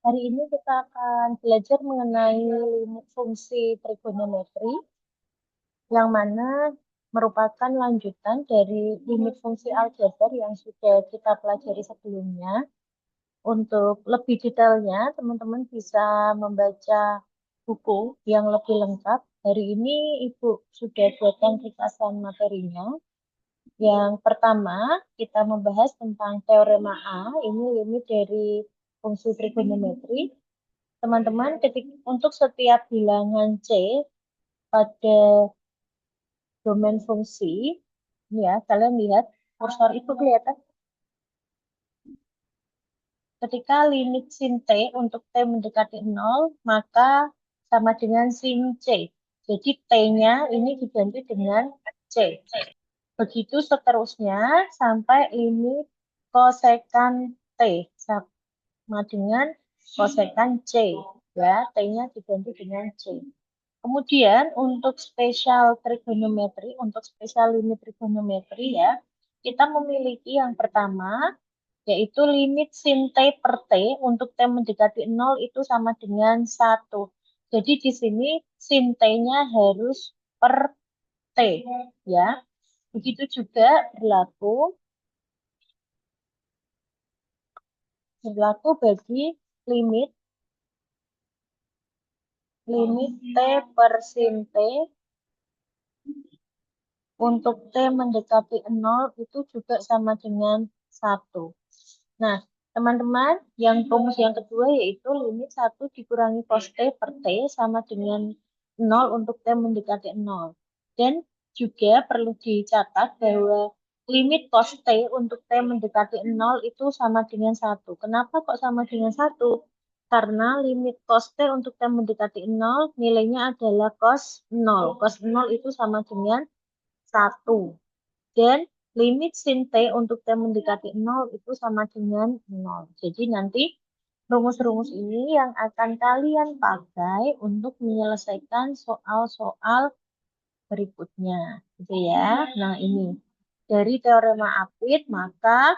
Hari ini kita akan belajar mengenai limit fungsi trigonometri, yang mana merupakan lanjutan dari limit fungsi aljabar yang sudah kita pelajari sebelumnya. Untuk lebih detailnya, teman-teman bisa membaca buku yang lebih lengkap. Hari ini Ibu sudah buatkan ringkasan materinya. Yang pertama, kita membahas tentang teorema A, ini limit dari fungsi trigonometri. Teman-teman, untuk setiap bilangan C pada domain fungsi, ini ya, kalian lihat kursor itu kelihatan. Ketika limit sin T untuk T mendekati 0, maka sama dengan sin C. Jadi T-nya ini diganti dengan C. Begitu seterusnya sampai limit kosekan T sama dengan kosekan C. Ya, T-nya diganti dengan C. Kemudian untuk spesial trigonometri, untuk spesial limit trigonometri ya, kita memiliki yang pertama, yaitu limit sin T per T untuk T mendekati 0 itu sama dengan 1. Jadi di sini sin T-nya harus per T. Ya. Begitu juga berlaku bagi limit T per sin T untuk T mendekati 0 itu juga sama dengan 1. Nah, teman-teman, yang rumus yang kedua yaitu limit 1 dikurangi cos T per T sama dengan 0 untuk T mendekati 0. Dan juga perlu dicatat bahwa limit cos T untuk T mendekati 0 itu sama dengan 1. Kenapa kok sama dengan 1? Karena limit cos T untuk T mendekati 0 nilainya adalah cos 0. Cos 0 itu sama dengan 1. Dan limit sin T untuk T mendekati 0 itu sama dengan 0. Jadi nanti rumus-rumus ini yang akan kalian pakai untuk menyelesaikan soal-soal berikutnya. Gitu ya. Nah ini. Dari teorema Apit maka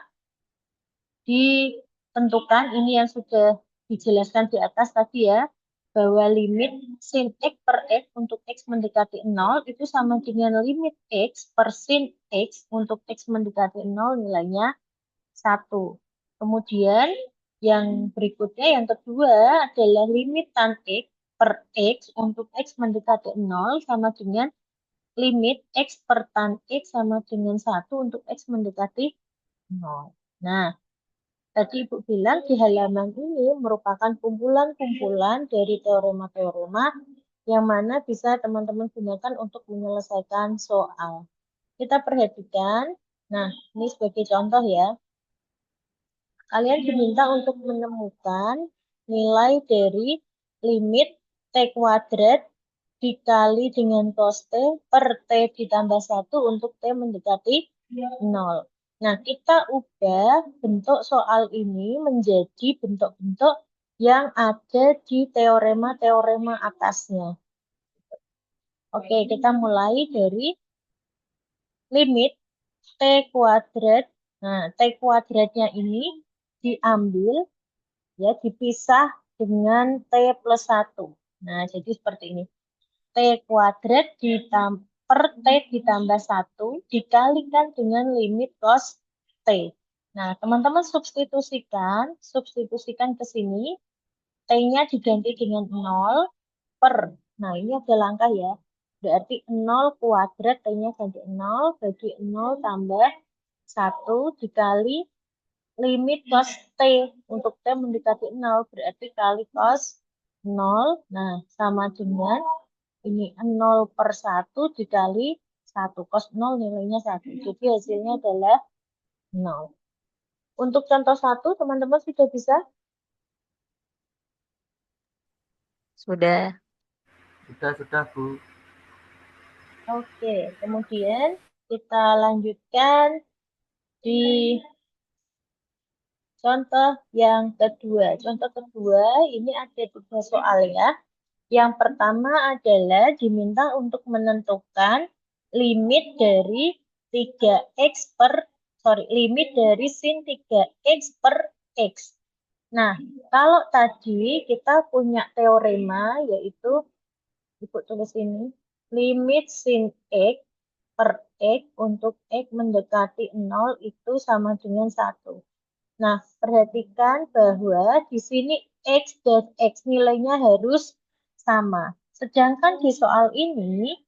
ditentukan ini yang sudah dijelaskan di atas tadi ya, bahwa limit sin X per X untuk X mendekati 0 itu sama dengan limit X per sin X untuk X mendekati 0 nilainya 1. Kemudian yang berikutnya, yang kedua adalah limit tan X per X untuk X mendekati 0 sama dengan limit X per tan X sama dengan 1 untuk X mendekati 0. Nah, tadi Ibu bilang di halaman ini merupakan kumpulan-kumpulan dari teorema-teorema yang mana bisa teman-teman gunakan untuk menyelesaikan soal. Kita perhatikan, nah ini sebagai contoh ya, kalian diminta untuk menemukan nilai dari limit T kuadrat dikali dengan cos T per T ditambah 1 untuk T mendekati 0. Nah, kita ubah bentuk soal ini menjadi bentuk-bentuk yang ada di teorema-teorema atasnya. Oke, kita mulai dari limit T kuadrat. Nah, T kuadratnya ini diambil, ya, dipisah dengan T plus 1. Nah, jadi seperti ini. T kuadrat per T ditambah 1 dikalikan dengan limit cos T. Nah, teman-teman substitusikan ke sini, T-nya diganti dengan 0 per. Nah, ini ada langkah ya. Berarti 0 kuadrat, T-nya ganti 0, bagi 0 tambah 1 dikali limit cos T. Untuk T mendekati 0, berarti kali cos 0. Nah, sama dengan ini 0 per 1 dikali 1. Cos 0 nilainya 1. Jadi hasilnya adalah 0. Untuk contoh 1, teman-teman sudah bisa? Sudah. Sudah, Bu. Oke, kemudian kita lanjutkan di contoh yang kedua. Contoh kedua ini ada 3 soal ya. Yang pertama adalah diminta untuk menentukan limit dari limit dari sin 3x per x. Nah, kalau tadi kita punya teorema, yaitu, Ibu tulis ini, limit sin x per x untuk x mendekati 0 itu sama dengan 1. Nah, perhatikan bahwa di sini x dan x nilainya harus sama. Sedangkan di soal ini,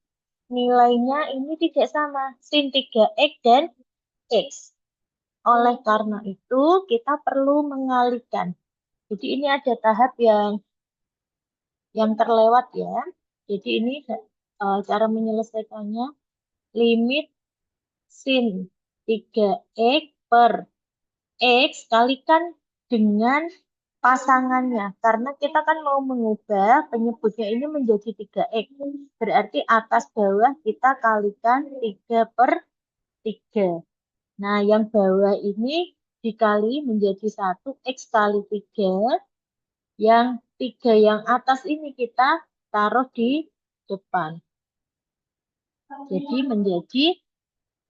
nilainya ini tidak sama. Sin 3x dan x. Oleh karena itu, kita perlu mengalihkan. Jadi ini ada tahap yang terlewat ya. Jadi ini cara menyelesaikannya. Limit sin 3x per x kalikan dengan pasangannya. Karena kita kan mau mengubah penyebutnya ini menjadi 3x. Berarti atas bawah kita kalikan 3 per 3. Nah, yang bawah ini dikali menjadi 1 x kali 3. Yang 3 yang atas ini kita taruh di depan. Jadi menjadi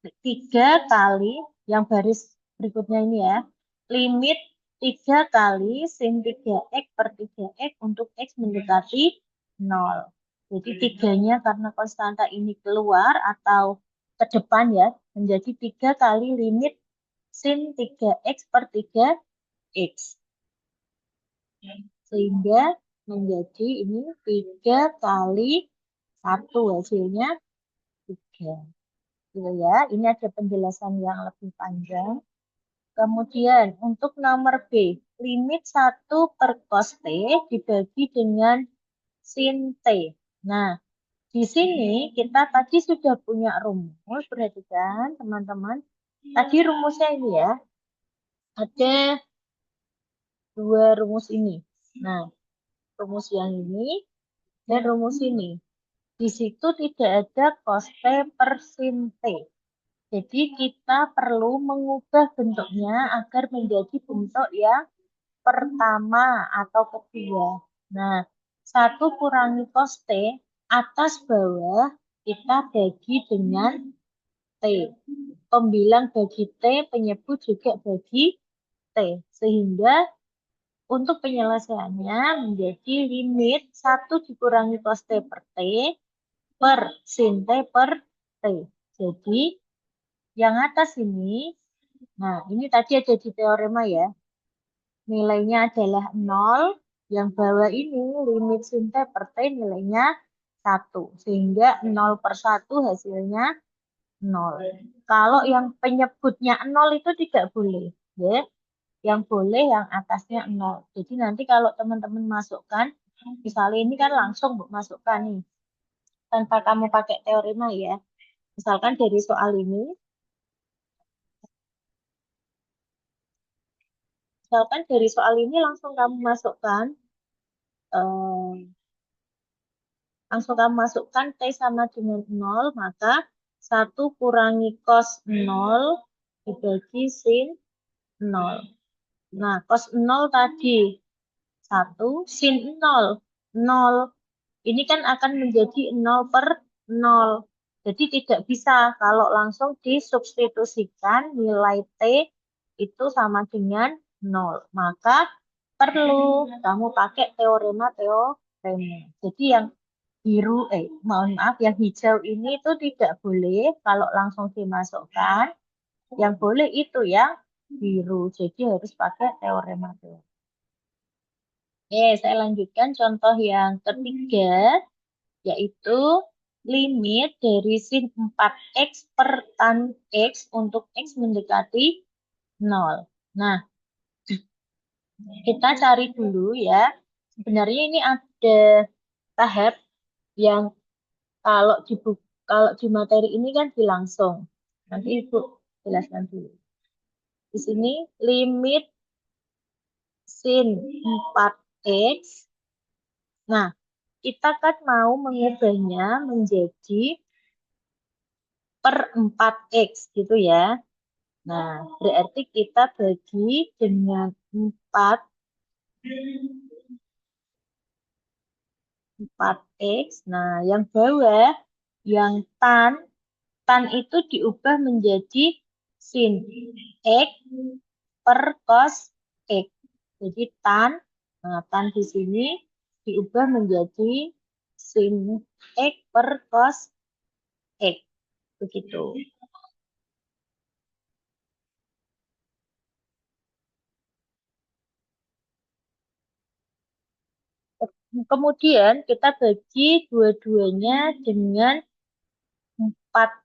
3 kali yang baris berikutnya ini ya. Limit 3 kali sin 3x per 3x untuk x mendekati 0. Jadi 3-nya karena konstanta ini keluar atau ke depan ya. Menjadi 3 kali limit sin 3x per 3x. Sehingga menjadi ini 3 kali 1 hasilnya 3. Gitu ya. Ini ada penjelasan yang lebih panjang. Kemudian untuk nomor B, limit 1 per cos T dibagi dengan sin T. Nah, di sini kita tadi sudah punya rumus, perhatikan teman-teman. Tadi rumusnya ini ya, ada 2 rumus ini. Nah, rumus yang ini dan rumus ini. Di situ tidak ada cos T per sin T. Jadi kita perlu mengubah bentuknya agar menjadi bentuk yang pertama atau kedua. Nah, 1 kurangi cos T, atas bawah kita bagi dengan T. Pembilang bagi T, penyebut juga bagi T. Sehingga untuk penyelesaiannya menjadi limit 1 dikurangi cos T per T per sin T per T. Jadi, yang atas ini, nah ini tadi ada di teorema ya, nilainya adalah 0, yang bawah ini limit sin T per T nilainya 1, sehingga 0 per 1 hasilnya 0. Kalau yang penyebutnya 0 itu tidak boleh, ya. Yang boleh yang atasnya 0. Jadi nanti kalau teman-teman masukkan, misalnya ini kan langsung masukkan nih, tanpa kamu pakai teorema ya. Misalkan dari soal ini, langsung kamu masukkan, T sama dengan 0, maka 1 kurangi cos 0 dibagi sin 0. Nah, cos 0 tadi 1, sin 0, 0. Ini kan akan menjadi 0 per 0. Jadi tidak bisa kalau langsung disubstitusikan nilai T itu sama dengan 0. Maka perlu kamu pakai teorema. Jadi yang yang hijau ini itu tidak boleh kalau langsung dimasukkan. Yang boleh itu yang biru. Jadi harus pakai teorema. Oke, saya lanjutkan contoh yang ketiga, yaitu limit dari sin 4x per tan x untuk x mendekati 0. Nah, kita cari dulu ya. Sebenarnya ini ada tahap yang kalau di materi ini kan langsung. Nanti Ibu jelaskan dulu. Di sini limit sin 4x. Nah, kita kan mau mengubahnya menjadi per 4x gitu ya. Nah, berarti kita bagi dengan 4x. Nah, yang bawah, yang tan tan itu diubah menjadi sin X per cos X. Jadi tan di sini diubah menjadi sin X per cos X. Begitu. Kemudian kita bagi dua-duanya dengan 4.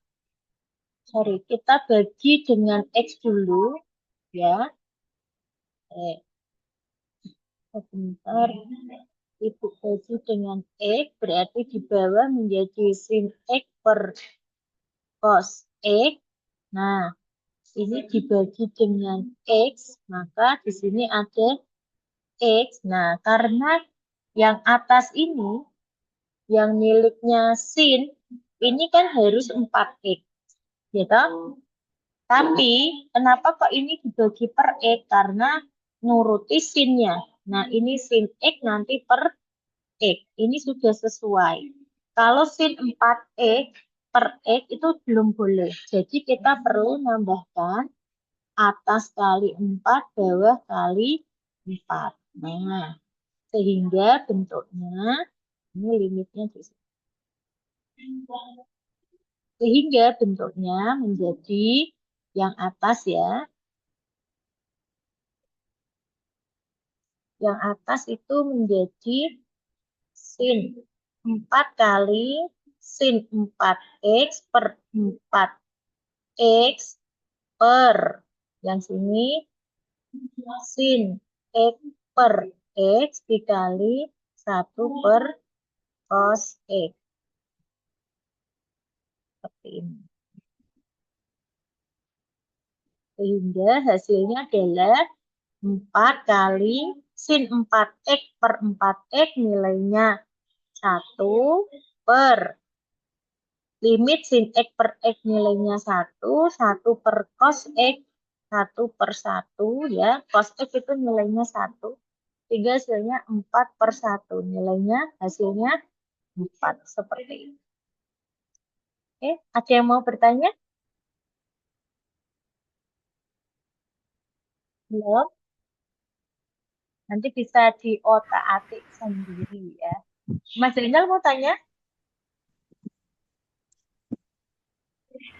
Sorry, kita bagi dengan X dulu. Ya. Sebentar. Ibu bagi dengan X, berarti di bawah menjadi sin X per cos X. Nah, ini dibagi dengan X, maka di sini ada X. Nah, karena yang atas ini, yang miliknya sin, ini kan harus 4X. Gitu? Tapi, kenapa kok ini dibagi per X? Karena nuruti sinnya. Nah, ini sin X nanti per X. Ini sudah sesuai. Kalau sin 4X per X itu belum boleh. Jadi, kita perlu nambahkan atas kali 4, bawah kali 4. Nah, sehingga bentuknya, ini limitnya di sini. Sehingga bentuknya menjadi yang atas ya. Yang atas itu menjadi sin 4 kali sin 4X per 4X per yang sini sin X per X dikali 1 per cos X. Seperti ini. Sehingga hasilnya adalah 4 kali sin 4X per 4X nilainya 1 per limit sin X per X nilainya 1, 1 per cos X, 1 per 1 ya. Cos X itu nilainya 1. Sehingga hasilnya 4 per 1. Nilainya hasilnya 4. Seperti ini. Oke, ada yang mau bertanya? Belum? Nanti bisa diotak-atik sendiri ya. Mas Rinal mau tanya?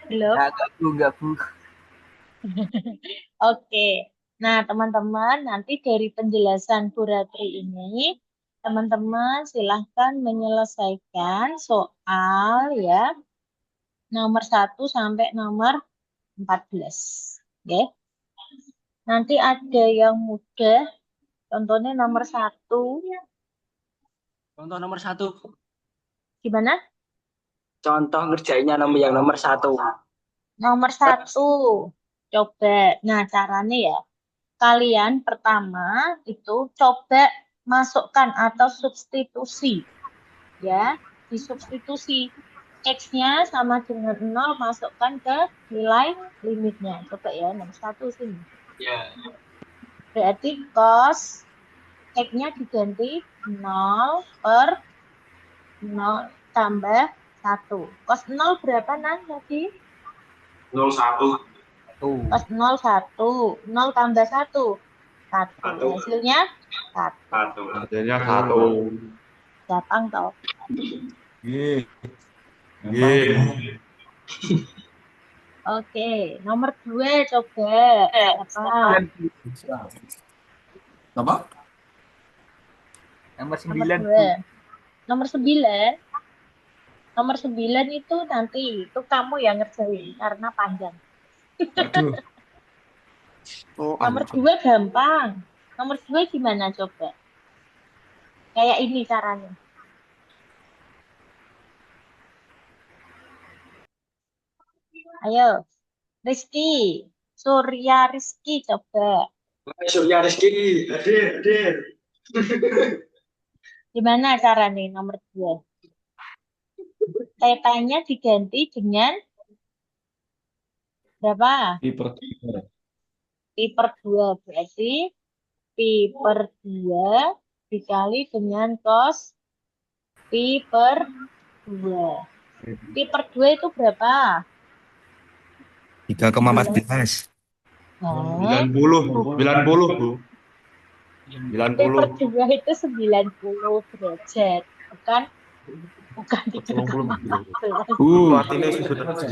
Belum? Enggak, Bu. Oke. Nah, teman-teman, nanti dari penjelasan Bu Ratri ini, teman-teman silahkan menyelesaikan soal ya nomor 1 sampai nomor 14. Oke. Nanti ada yang mudah, contohnya nomor 1. Contoh nomor 1. Gimana? Contoh ngerjainnya yang nomor 1. Nomor 1. Coba. Nah, caranya ya. Kalian pertama itu coba masukkan atau substitusi. Ya, disubstitusi. X-nya sama dengan 0, masukkan ke nilai limitnya. Coba ya, nomor 1 sini. Ya. Berarti cos X-nya diganti 0 per 0 tambah 1. Cos 0 berapa nanti? 01. Cos 0, 1. 0 tambah 1. 1. Hasilnya 1. Hasilnya 1. Gampang toh? Oke, nomor 2 coba. Apa? Apa? Nomor 9. Nomor 9. Nomor 9 itu nanti itu kamu yang ngerjain karena panjang. Nomor 2 gampang. Nomor 2 gimana coba? Kayak ini caranya. Ayo, Rizky. Surya Rizky coba. Surya Rizky, hadir. Gimana caranya nomor 2? Tetanya diganti dengan berapa? Pi per 2. Berarti Pi per 2 dikali dengan cos Pi per 2. Pi per 2 itu berapa? 3,14. Hah? 90, 90, Bu. P per 90. 2 itu 90 derajat. Bukan bukan 80. 3,14. Itu artinya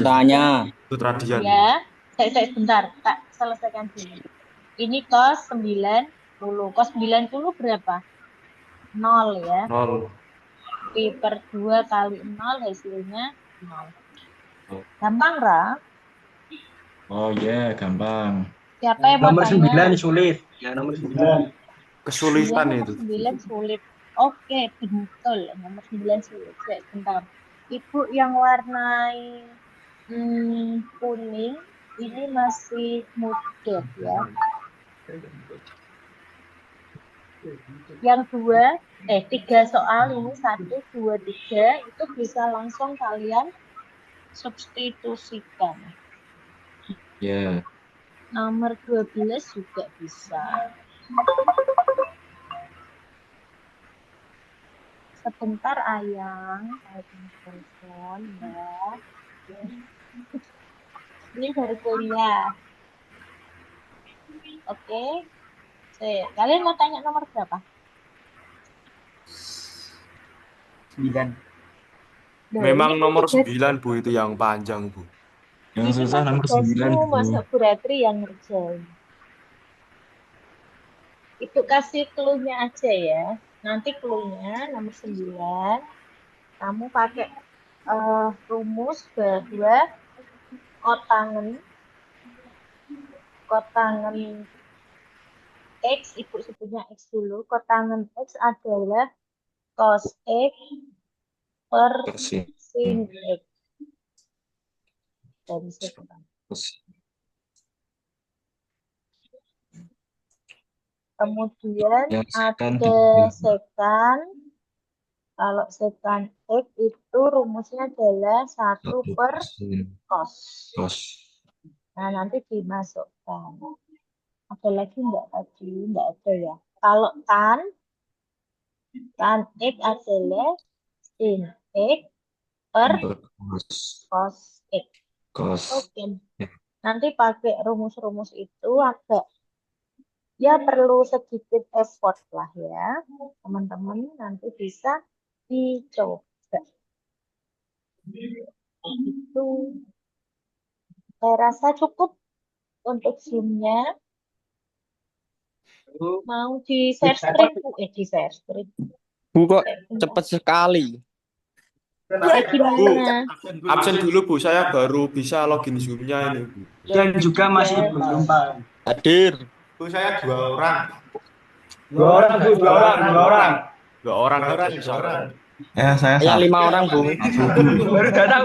Tanya. sudut radian. Ya, saya bentar, tak selesaikan dulu. Ini cos 90. Cos 90 berapa? 0 ya. 0. Pi per 2 kali 0 hasilnya 0. Gampang, Ra? Oh iya, gampang. Siapa yang mau Nomor tanya? 9 sulit. Ya, nomor 9. Kesulitan Iya, nomor itu. 9 sulit. Oke, betul. Nomor 9 sulit. Saya bentar. Ibu yang warnai kuning ini masih muda ya. Yang tiga soal ini 1, 2, 3 itu bisa langsung kalian substitusikan. Ya. Nomor 12 juga bisa. Sebentar ayang, saya telepon ya. Ini baru kuliah. Oke. Kalian mau tanya nomor berapa? 9. Memang nomor 9, Bu, itu yang panjang, Bu. Yang Ini susah kan nomor 9, tugasmu, Bu. masa Bu Ratri yang ngerjain. Itu kasih clue-nya aja ya. Nanti clue-nya nomor 9. Kamu pakai rumus bahwa kotangen X, ibu sebutnya X dulu. Kotangen X adalah cos X per Persin. sin X. Dari situ. Kemudian Yang sekan ada sekan. Kalau sekan X itu rumusnya adalah 1 per cos. Nah, nanti dimasukkan. Ada lagi enggak tadi? Enggak ada ya. Kalau tan X adalah sin X per cos X. Oke. Nanti pakai rumus-rumus itu agak ya perlu sedikit effort lah ya. Teman-teman nanti bisa dicoba. Itu saya rasa cukup untuk Zoom-nya. Mau di share screen? Di share screen. Bu, kok cepat sekali. Ya gimana? Absen dulu, Bu. Saya baru bisa login Zoom-nya ini, Bu. Yang juga masih belum paham. Hadir. Bu, saya 2 orang. 2 orang, Bu. 2 orang. 2 orang. 2 orang aja bisa. Ya, saya Yang 5 orang, Bu. satu. Baru datang.